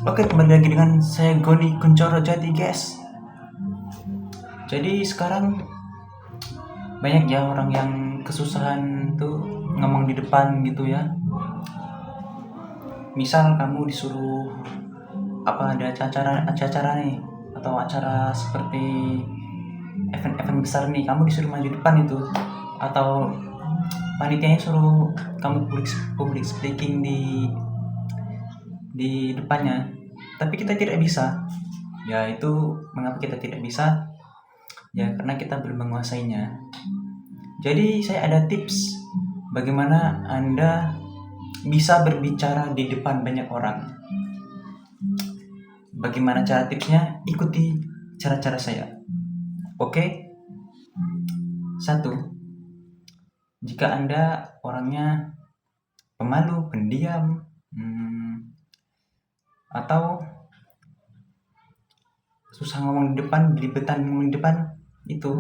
Oke, kembali lagi dengan saya Goni Kuncoro Jati, guys. Jadi sekarang banyak ya orang yang kesusahan tuh ngomong di depan gitu ya. Misal kamu disuruh ada acara nih, atau acara seperti event-event besar nih, kamu disuruh maju depan itu, atau panitianya suruh kamu public speaking di depannya, tapi kita tidak bisa. Ya, itu mengapa kita tidak bisa? Ya, karena kita belum menguasainya. Jadi saya ada tips bagaimana Anda bisa berbicara di depan banyak orang. Bagaimana cara tipsnya? Ikuti cara-cara saya. Oke? 1. Jika Anda orangnya pemalu, pendiam, atau susah ngomong di depan, belibetan ngomong di depan, itu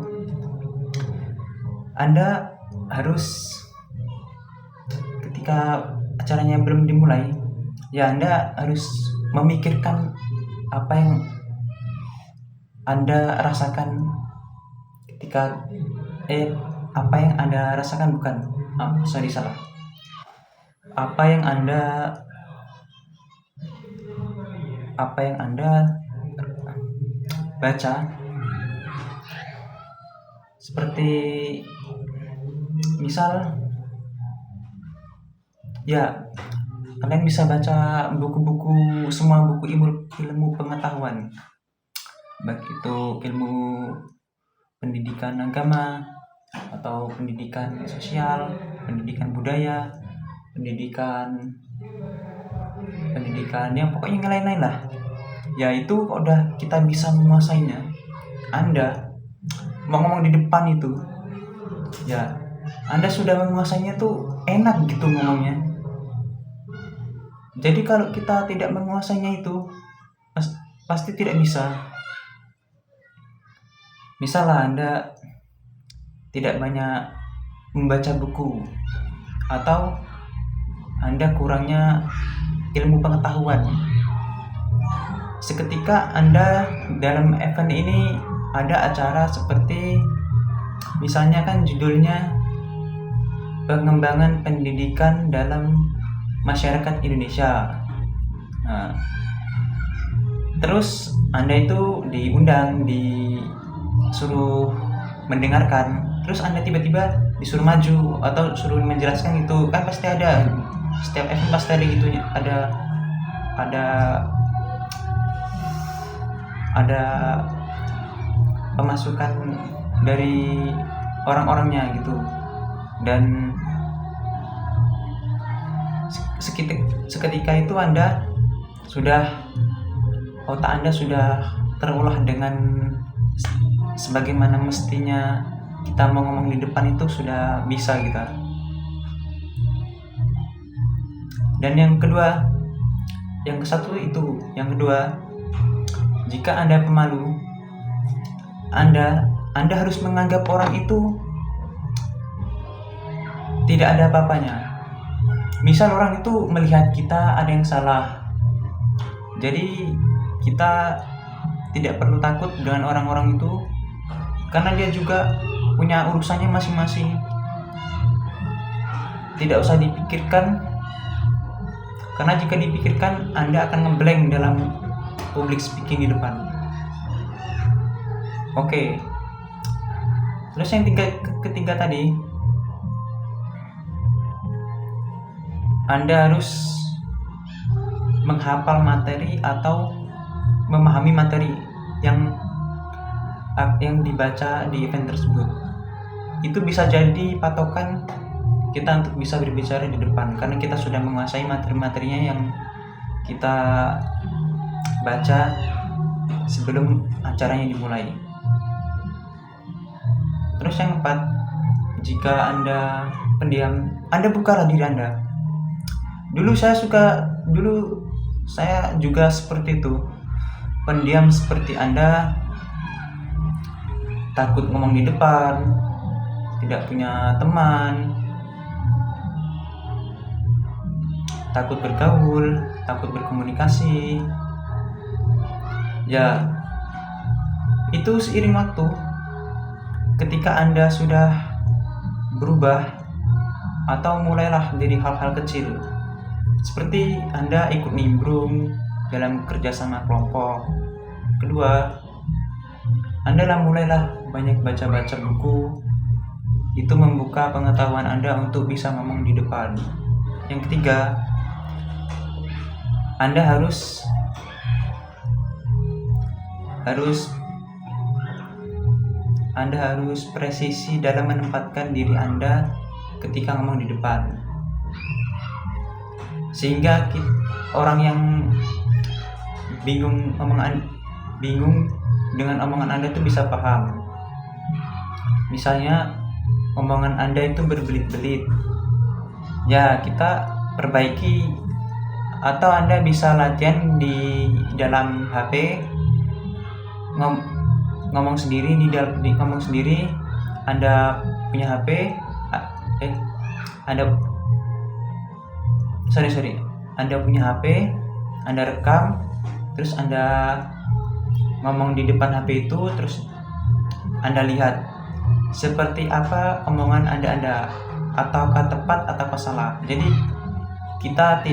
Anda harus, ketika acaranya belum dimulai, ya Anda harus memikirkan apa yang Anda rasakan ketika apa yang Anda rasakan, bukan salah. Apa yang Anda baca, seperti misal ya kalian bisa baca buku-buku, semua buku ilmu pengetahuan, baik itu ilmu pendidikan agama atau pendidikan sosial, pendidikan budaya, pendidikan yang pokoknya yang lain-lain lah. Ya, itu udah kita bisa menguasainya. Anda mau ngomong di depan itu, ya Anda sudah menguasainya tuh enak gitu ngomongnya. Jadi kalau kita tidak menguasainya itu pasti tidak bisa. Misalnya Anda tidak banyak membaca buku, atau Anda kurangnya ilmu pengetahuan. Seketika Anda dalam event ini ada acara seperti misalnya kan judulnya pengembangan pendidikan dalam masyarakat Indonesia. Nah, terus Anda itu diundang, disuruh mendengarkan, terus Anda tiba-tiba disuruh maju atau suruh menjelaskan gitu kan, pasti ada, setiap event pasti ada gitunya, ada pemasukan dari orang-orangnya gitu. Dan seketika itu otak Anda sudah terolah dengan sebagaimana mestinya. Kita mau ngomong di depan itu sudah bisa gitu. Dan yang kedua, jika Anda pemalu, Anda harus menganggap orang itu tidak ada apa-apanya. Misal orang itu melihat kita ada yang salah, jadi kita tidak perlu takut dengan orang-orang itu, karena dia juga punya urusannya masing-masing. Tidak usah dipikirkan, karena jika dipikirkan Anda akan ngeblank dalam public speaking di depan. Oke. Terus yang ketiga tadi, Anda harus menghafal materi atau memahami materi yang dibaca di event tersebut. Itu bisa jadi patokan kita untuk bisa berbicara di depan, karena kita sudah menguasai materi-materinya yang kita baca sebelum acaranya dimulai. Terus yang keempat, jika Anda pendiam, Anda bukalah diri Anda. Dulu saya juga seperti itu, pendiam seperti Anda, takut ngomong di depan, tidak punya teman, takut bergaul, takut berkomunikasi, Ya, itu seiring waktu, ketika Anda sudah berubah atau mulailah dari hal-hal kecil, seperti Anda ikut nimbrung dalam kerjasama kelompok. Kedua, Anda mulailah banyak baca-baca buku, itu membuka pengetahuan Anda untuk bisa ngomong di depan. Yang ketiga, Anda harus presisi dalam menempatkan diri Anda ketika ngomong di depan, sehingga orang yang bingung dengan omongan Anda itu bisa paham. Misalnya omongan Anda itu berbelit-belit, ya kita perbaiki, atau Anda bisa latihan di dalam HP, ngomong sendiri ngomong sendiri. Anda punya HP, Anda punya HP, Anda rekam, terus Anda ngomong di depan HP itu, terus Anda lihat seperti apa omongan Anda, ataukah tepat ataukah salah. Jadi kita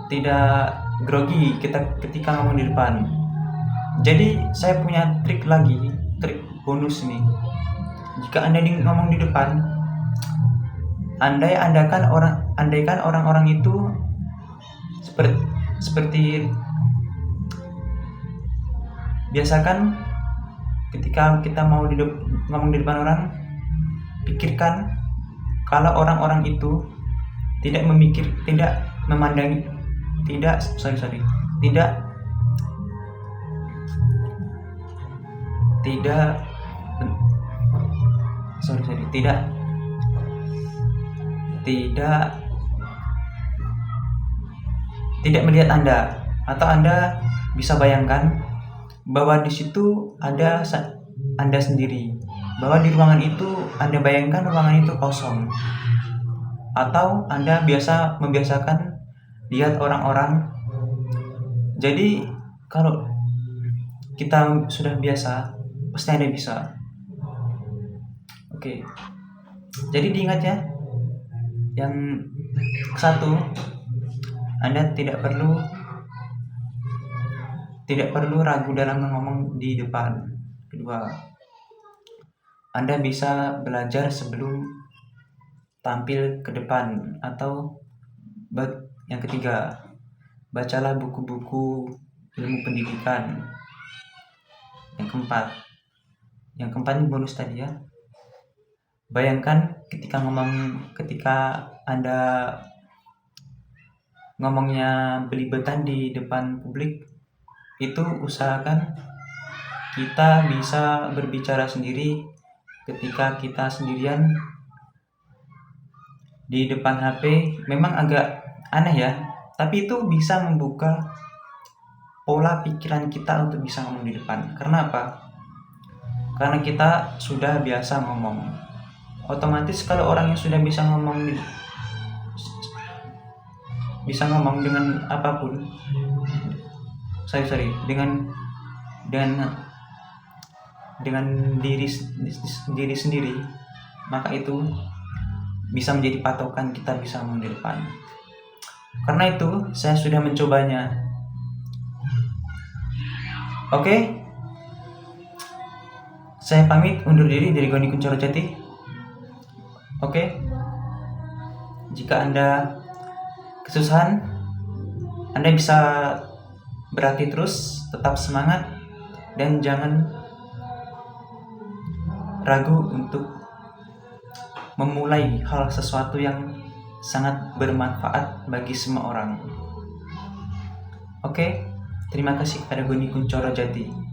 tidak grogi kita ketika ngomong di depan. Jadi saya punya trik bonus nih. Jika Anda ngomong di depan, andaikan orang-orang itu seperti biasakan, ketika kita mau ngomong di depan orang, pikirkan kalau orang-orang itu tidak melihat Anda, atau Anda bisa bayangkan bahwa di situ ada Anda sendiri, bahwa di ruangan itu Anda bayangkan ruangan itu kosong, atau Anda membiasakan lihat orang-orang. Jadi kalau kita sudah biasa, pasti Anda bisa. Oke. Jadi diingat ya. Yang satu, Anda tidak perlu ragu dalam ngomong di depan. Kedua, Anda bisa belajar sebelum tampil ke depan. Atau yang ketiga, bacalah buku-buku ilmu pendidikan. Yang keempat ini bonus tadi ya. Bayangkan ketika Anda ngomongnya belibetan di depan publik, itu usahakan kita bisa berbicara sendiri ketika kita sendirian di depan HP. Memang agak aneh ya, tapi itu bisa membuka pola pikiran kita untuk bisa ngomong di depan. Karena apa? Karena kita sudah biasa ngomong. Otomatis kalau orang yang sudah bisa ngomong dengan apapun, dengan diri sendiri, maka itu bisa menjadi patokan kita bisa ngomong di depan. Karena itu saya sudah mencobanya. Oke, saya pamit undur diri dari Goni Kuncoro Jati. Oke, jika Anda kesusahan, Anda bisa berlatih terus, tetap semangat, dan jangan ragu untuk memulai sesuatu yang sangat bermanfaat bagi semua orang. Oke, terima kasih kepada Goni Kuncoro Jati.